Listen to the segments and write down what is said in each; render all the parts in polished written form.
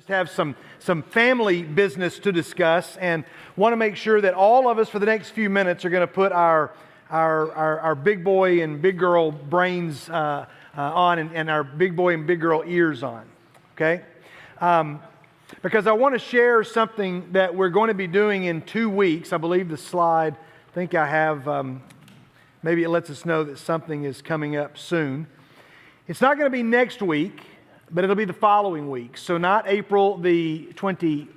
Just have some family business to discuss, and want to make sure that all of us for the next few minutes are going to put our big boy and big girl brains on and our big boy and big girl ears on, okay? Because I want to share something that we're going to be doing in 2 weeks. I believe the slide, I think I have, maybe it lets us know that something is coming up soon. It's not going to be next week, but it'll be the following week. So not April the 21st,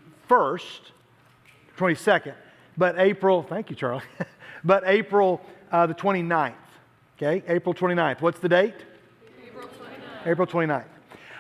22nd, but April, thank you, Charlie, but April the 29th, okay? April 29th. What's the date? April 29th. April 29th.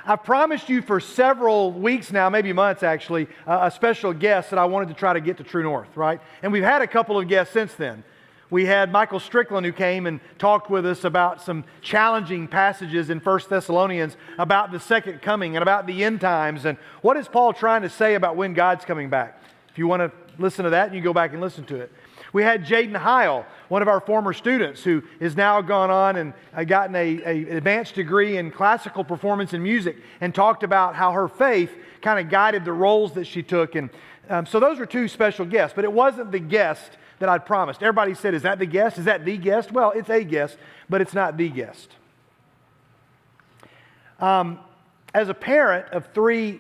I've promised you for several weeks now, maybe months actually, a special guest that I wanted to try to get to True North, right? And we've had a couple of guests since then. We had Michael Strickland, who came and talked with us about some challenging passages in 1 Thessalonians about the second coming and about the end times and what is Paul trying to say about when God's coming back. If you want to listen to that, you go back and listen to it. We had Jaden Heil, one of our former students, who has now gone on and gotten an advanced degree in classical performance and music, and talked about how her faith kind of guided the roles that she took. And so those are two special guests, but it wasn't the guest that I'd promised. Everybody said, is that the guest? Is that the guest? Well, it's a guest, but it's not the guest. As a parent of 3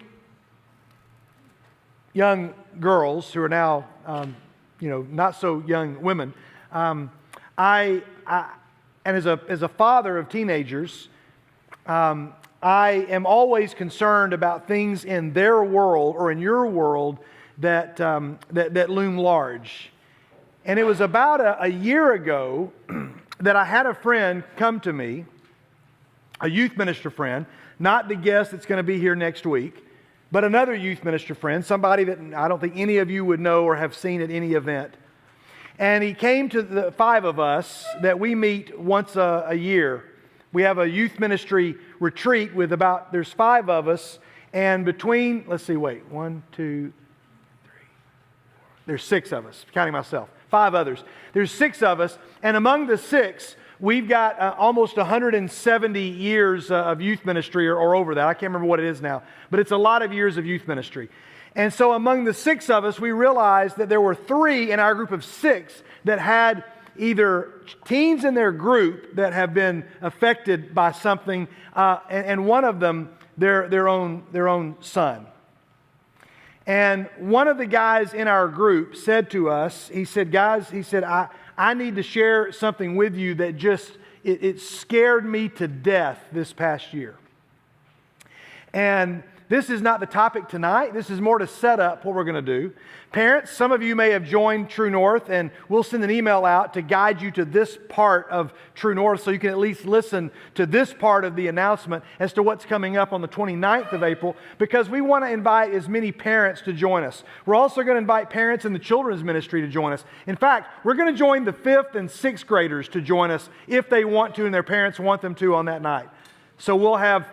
young girls who are now, not so young women, and as a father of teenagers, I am always concerned about things in their world or in your world that loom large. And it was about a year ago that I had a friend come to me, a youth minister friend, not the guest that's going to be here next week, but another youth minister friend, somebody that I don't think any of you would know or have seen at any event. And he came to the 5 of us that we meet once a year. We have a youth ministry retreat with there's 5 of us, and between, 1, 2, 3, 4, there's 6 of us, counting myself. 5 others. There's 6 of us, and among the 6, we've got almost 170 years of youth ministry or over that. I can't remember what it is now, but it's a lot of years of youth ministry. And so among the 6 of us, we realized that there were 3 in our group of 6 that had either teens in their group that have been affected by something, and one of them, their own son. And one of the guys in our group said to us, he said, guys, I need to share something with you that just, it scared me to death this past year. And this is not the topic tonight. This is more to set up what we're going to do. Parents, some of you may have joined True North, and we'll send an email out to guide you to this part of True North so you can at least listen to this part of the announcement as to what's coming up on the 29th of April, because we want to invite as many parents to join us. We're also going to invite parents in the children's ministry to join us. In fact, we're going to join the 5th and 6th graders to join us if they want to and their parents want them to on that night. So we'll have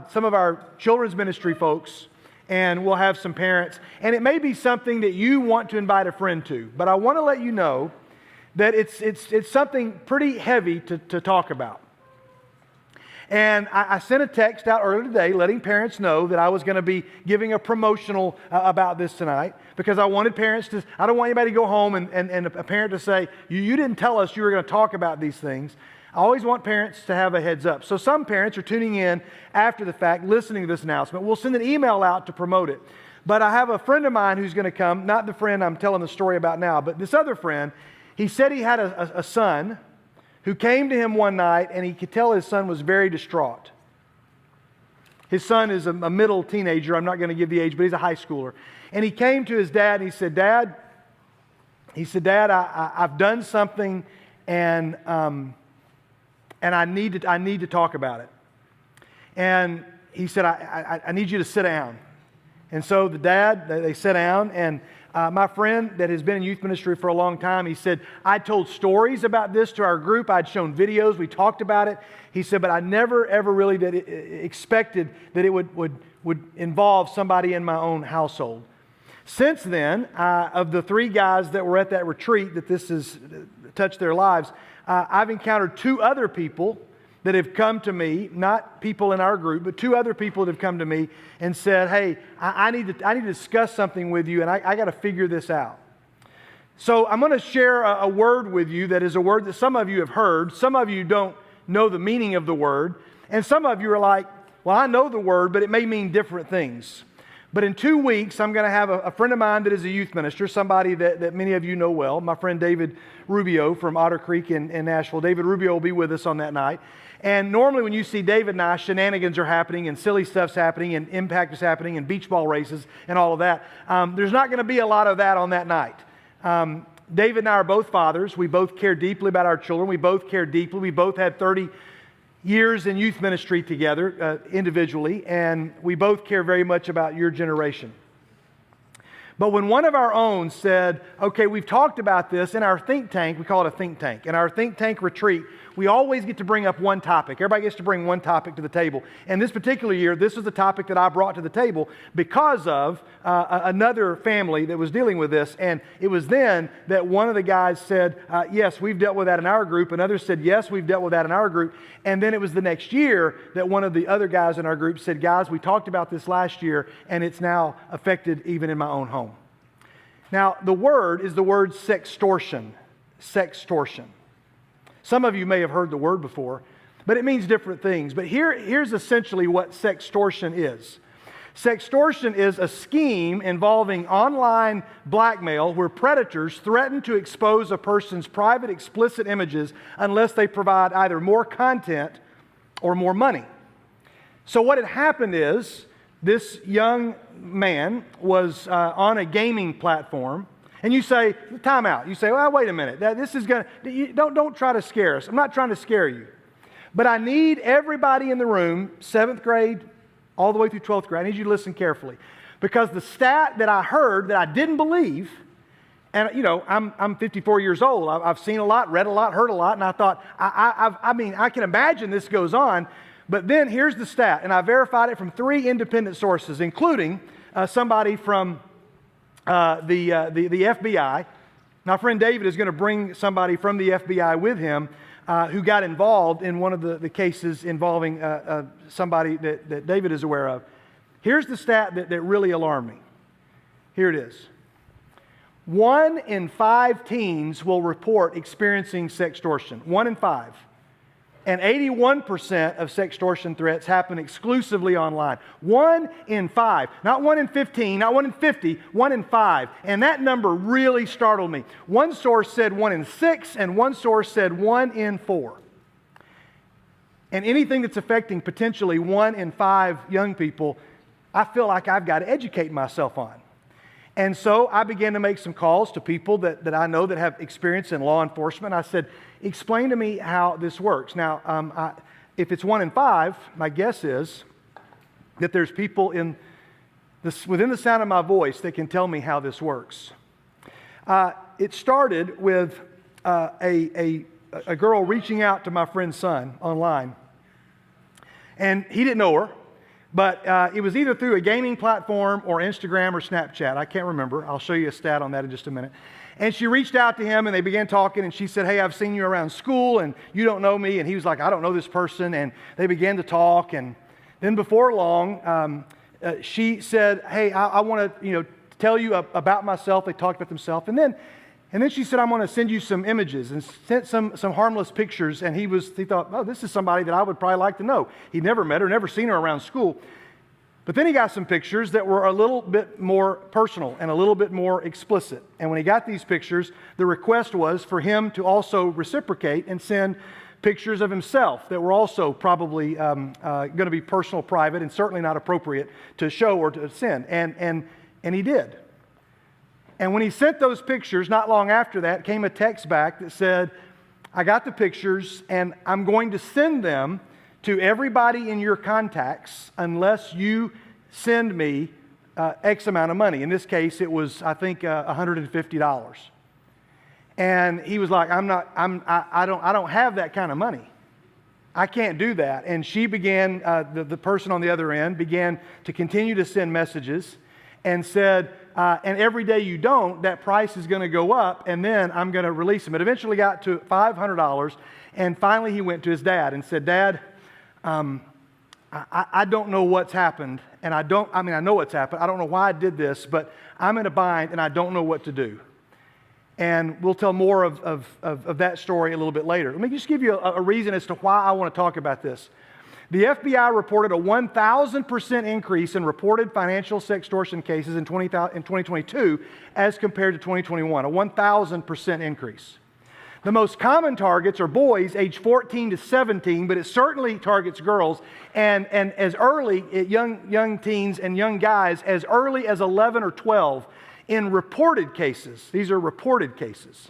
some of our children's ministry folks, and we'll have some parents. And it may be something that you want to invite a friend to, but I want to let you know that it's something pretty heavy to talk about. And I sent a text out earlier today letting parents know that I was going to be giving a promotional about this tonight, because I wanted parents to, I don't want anybody to go home and a parent to say, you didn't tell us you were going to talk about these things. I always want parents to have a heads up. So some parents are tuning in after the fact, listening to this announcement. We'll send an email out to promote it. But I have a friend of mine who's going to come, not the friend I'm telling the story about now, but this other friend. He said he had a son who came to him one night, and he could tell his son was very distraught. His son is a middle teenager. I'm not going to give the age, but he's a high schooler. And he came to his dad, and he said, Dad, I've done something, and I need to talk about it. And he said, I need you to sit down. And so the dad, they sat down, and my friend that has been in youth ministry for a long time, he said, I told stories about this to our group. I'd shown videos. We talked about it. He said, but I never, ever really expected that it would involve somebody in my own household. Since then, of the 3 guys that were at that retreat that this has touched their lives, I've encountered 2 other people that have come to me, not people in our group, but 2 other people that have come to me and said, hey, I need to discuss something with you, and I got to figure this out. So I'm going to share a word with you that is a word that some of you have heard. Some of you don't know the meaning of the word. And some of you are like, well, I know the word, but it may mean different things. But in 2 weeks, I'm going to have a friend of mine that is a youth minister, somebody that many of you know well, my friend David Rubio from Otter Creek in Nashville. David Rubio will be with us on that night. And normally when you see David and I, shenanigans are happening and silly stuff's happening and impact is happening and beach ball races and all of that. There's not going to be a lot of that on that night. David and I are both fathers. We both care deeply about our children. We both care deeply. We both had 30 years in youth ministry together individually, and we both care very much about your generation. But when one of our own said, okay, we've talked about this in our think tank, we call it a think tank. In our think tank retreat, we always get to bring up one topic. Everybody gets to bring one topic to the table. And this particular year, this was the topic that I brought to the table because of another family that was dealing with this. And it was then that one of the guys said, yes, we've dealt with that in our group. And others said, yes, we've dealt with that in our group. And then it was the next year that one of the other guys in our group said, guys, we talked about this last year, and it's now affected even in my own home. Now, the word is the word sextortion. Sextortion. Some of you may have heard the word before, but it means different things. But here's essentially what sextortion is. Sextortion is a scheme involving online blackmail where predators threaten to expose a person's private, explicit images unless they provide either more content or more money. So what had happened is this young man was on a gaming platform. And you say, time out. You say, well, wait a minute. This is going to, don't try to scare us. I'm not trying to scare you. But I need everybody in the room, 7th grade, all the way through 12th grade, I need you to listen carefully. Because the stat that I heard that I didn't believe, and you know, I'm 54 years old. I've seen a lot, read a lot, heard a lot, and I thought, I can imagine this goes on. But then here's the stat, and I verified it from 3 independent sources, including somebody from the FBI. My friend David is going to bring somebody from the FBI with him who got involved in one of the cases involving somebody that David is aware of. Here's the stat that really alarmed me. Here it is. 1 in 5 teens will report experiencing sextortion. 1 in 5. And 81% of sextortion threats happen exclusively online. 1 in 5. Not 1 in 15, not 1 in 50, 1 in 5. And that number really startled me. One source said 1 in 6, and one source said 1 in 4. And anything that's affecting potentially 1 in 5 young people, I feel like I've got to educate myself on. And so I began to make some calls to people that I know that have experience in law enforcement. I said, explain to me how this works. Now, if it's 1 in 5, my guess is that there's people within the sound of my voice that can tell me how this works. It started with a girl reaching out to my friend's son online. And he didn't know her. But it was either through a gaming platform or Instagram or Snapchat. I can't remember. I'll show you a stat on that in just a minute. And she reached out to him, and they began talking, and she said, hey, I've seen you around school, and you don't know me. And he was like, I don't know this person. And they began to talk. And then before long, she said, hey, I want to tell you about myself. They talked about themselves. And then she said, I'm going to send you some images, and sent some harmless pictures. And he thought, oh, this is somebody that I would probably like to know. He'd never met her, never seen her around school. But then he got some pictures that were a little bit more personal and a little bit more explicit. And when he got these pictures, the request was for him to also reciprocate and send pictures of himself that were also probably going to be personal, private, and certainly not appropriate to show or to send. And he did. And when he sent those pictures, not long after that, came a text back that said, I got the pictures, and I'm going to send them to everybody in your contacts unless you send me X amount of money. In this case, it was, I think, $150. And he was like, I don't have that kind of money. I can't do that. And she began, the person on the other end began to continue to send messages and said, and every day you don't, that price is going to go up, and then I'm going to release him. It eventually got to $500, and finally he went to his dad and said, Dad, I don't know what's happened, and I know what's happened. I don't know why I did this, but I'm in a bind, and I don't know what to do. And we'll tell more of that story a little bit later. Let me just give you a reason as to why I want to talk about this. The FBI reported a 1,000% increase in reported financial sextortion cases in 2022 as compared to 2021, a 1,000% increase. The most common targets are boys age 14 to 17, but it certainly targets girls, and as early, young teens and young guys, as early as 11 or 12 in reported cases. These are reported cases.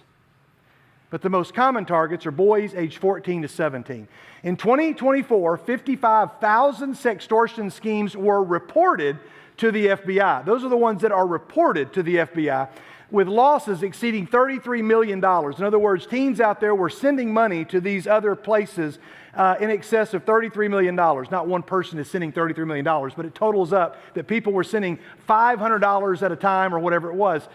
But the most common targets are boys age 14 to 17. In 2024, 55,000 sextortion schemes were reported to the FBI. Those are the ones that are reported to the FBI, with losses exceeding $33 million. In other words, teens out there were sending money to these other places in excess of $33 million. Not one person is sending $33 million, but it totals up that people were sending $500 at a time or whatever it was.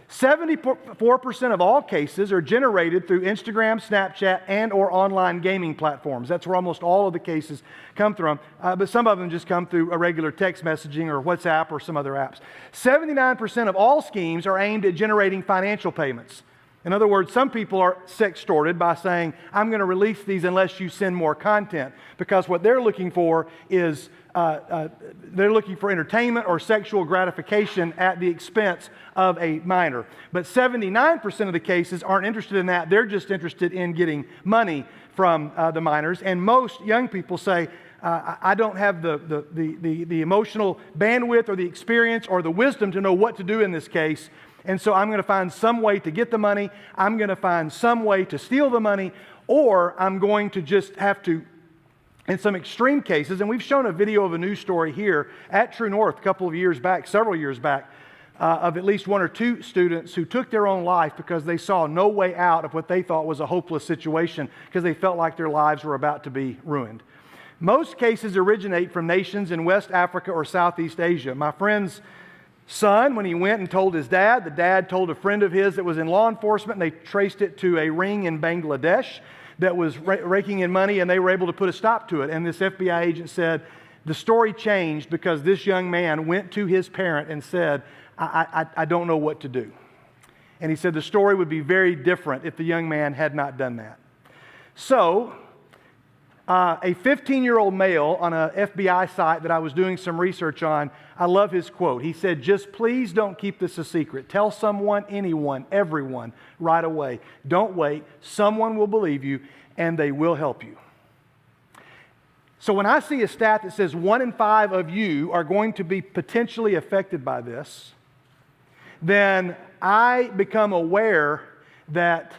74% of all cases are generated through Instagram, Snapchat, and or online gaming platforms. That's where almost all of the cases come from, but some of them just come through a regular text messaging or WhatsApp or some other apps. 79% of all schemes are aimed at generating financial payments. In other words, some people are sextorted by saying, I'm going to release these unless you send more content, because what they're looking for is they're looking for entertainment or sexual gratification at the expense of a minor. But 79% of the cases aren't interested in that. They're just interested in getting money from the minors. And most young people say, I don't have the emotional bandwidth or the experience or the wisdom to know what to do in this case. And so I'm going to find some way to get the money. I'm going to find some way to steal the money, or I'm going to just have to, in some extreme cases, and we've shown a video of a news story here at True North a couple of years back, several years back, of at least one or two students who took their own life because they saw no way out of what they thought was a hopeless situation because they felt like their lives were about to be ruined. Most cases originate from nations in West Africa or Southeast Asia. My friend's son, when he went and told his dad, the dad told a friend of his that was in law enforcement, and they traced it to a ring in Bangladesh that was raking in money, and they were able to put a stop to it. And this FBI agent said, the story changed because this young man went to his parent and said, I don't know what to do. And he said the story would be very different if the young man had not done that. So, a 15-year-old male on an FBI site that I was doing some research on, I love his quote. He said, just please don't keep this a secret. Tell someone, anyone, everyone, right away. Don't wait. Someone will believe you, and they will help you. So when I see a stat that says 1 in 5 of you are going to be potentially affected by this, then I become aware that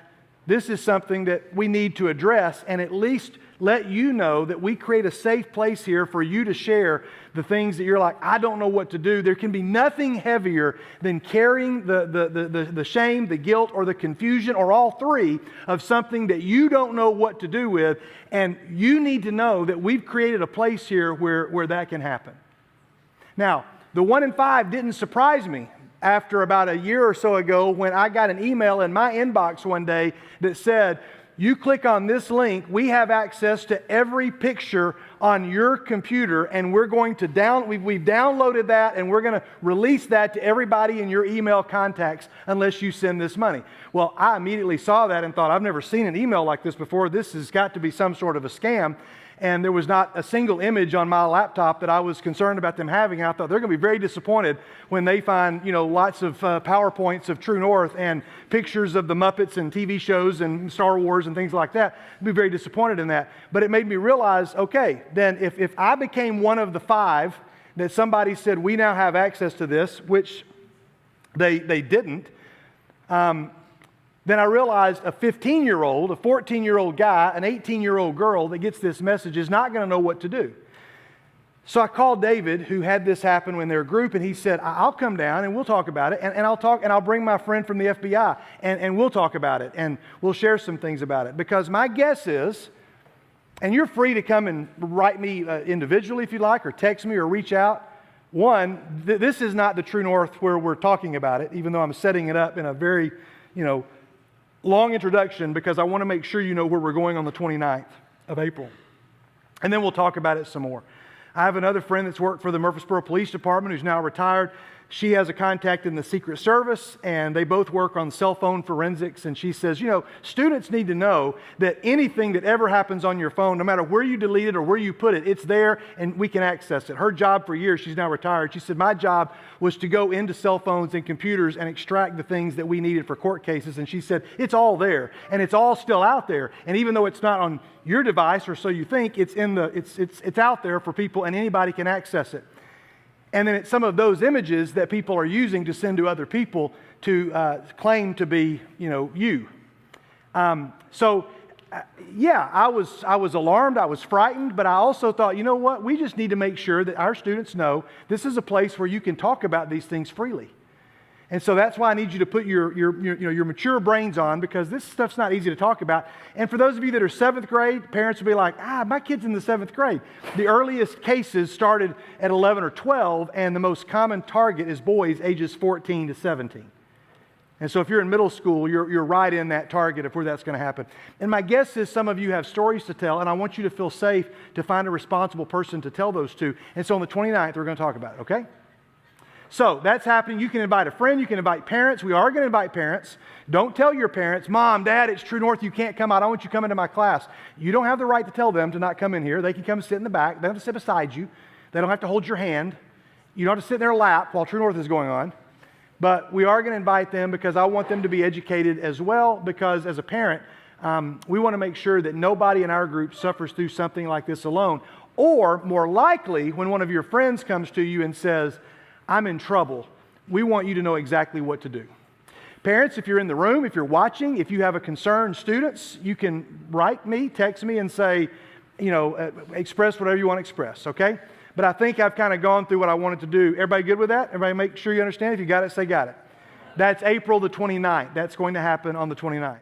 this is something that we need to address, and at least let you know that we create a safe place here for you to share the things that you're like, I don't know what to do. There can be nothing heavier than carrying the shame, the guilt, or the confusion, or all three of something that you don't know what to do with, and you need to know that we've created a place here where that can happen. Now, the 1 in 5 didn't surprise me after about a year or so ago when I got an email in my inbox one day that said, you click on this link, we have access to every picture on your computer, and we're going to we've downloaded that, and we're going to release that to everybody in your email contacts unless you send this money. Well, I immediately saw that and thought, I've never seen an email like this before. This has got to be some sort of a scam. And there was not a single image on my laptop that I was concerned about them having. And I thought they're going to be very disappointed when they find, lots of PowerPoints of True North and pictures of the Muppets and TV shows and Star Wars and things like that. They'd be very disappointed in that. But it made me realize, okay, then if I became one of the 5 that somebody said, we now have access to this, which they didn't, then I realized a 15-year-old, a 14-year-old guy, an 18-year-old girl that gets this message is not going to know what to do. So I called David, who had this happen in their group, and he said, I'll come down and we'll talk about it, and I'll bring my friend from the FBI, and we'll talk about it, and we'll share some things about it. Because my guess is, and you're free to come and write me individually if you like, or text me or reach out, One, this is not the true north where we're talking about it, even though I'm setting it up in a very, long introduction, because I want to make sure you know where we're going on the 29th of April. And then we'll talk about it some more. I have another friend that's worked for the Murfreesboro Police Department who's now retired. She has a contact in the Secret Service, and they both work on cell phone forensics. And she says, students need to know that anything that ever happens on your phone, no matter where you delete it or where you put it, it's there and we can access it. Her job for years, she's now retired, she said, my job was to go into cell phones and computers and extract the things that we needed for court cases. And she said, it's all there, and it's all still out there. And even though it's not on your device, or so you think, it's out there for people, and anybody can access it. And then it's some of those images that people are using to send to other people to claim to be, you. I was alarmed, I was frightened, but I also thought, you know what? We just need to make sure that our students know this is a place where you can talk about these things freely. And so that's why I need you to put your mature brains on, because this stuff's not easy to talk about. And for those of you that are 7th grade, parents will be like, my kid's in the 7th grade. The earliest cases started at 11 or 12, and the most common target is boys ages 14 to 17. And so if you're in middle school, you're right in that target of where that's going to happen. And my guess is some of you have stories to tell, and I want you to feel safe to find a responsible person to tell those to. And so on the 29th, we're going to talk about it, okay? So that's happening. You can invite a friend. You can invite parents. We are going to invite parents. Don't tell your parents, Mom, Dad, it's True North. You can't come out. I want you to come into my class. You don't have the right to tell them to not come in here. They can come sit in the back. They don't have to sit beside you. They don't have to hold your hand. You don't have to sit in their lap while True North is going on. But we are going to invite them because I want them to be educated as well, because as a parent, we want to make sure that nobody in our group suffers through something like this alone. Or more likely, when one of your friends comes to you and says, I'm in trouble, we want you to know exactly what to do. Parents, if you're in the room, if you're watching, if you have a concern, students, you can write me, text me, and say, express whatever you want to express, okay? But I think I've kind of gone through what I wanted to do. Everybody good with that? Everybody make sure you understand? If you got it, say got it. That's April the 29th. That's going to happen on the 29th.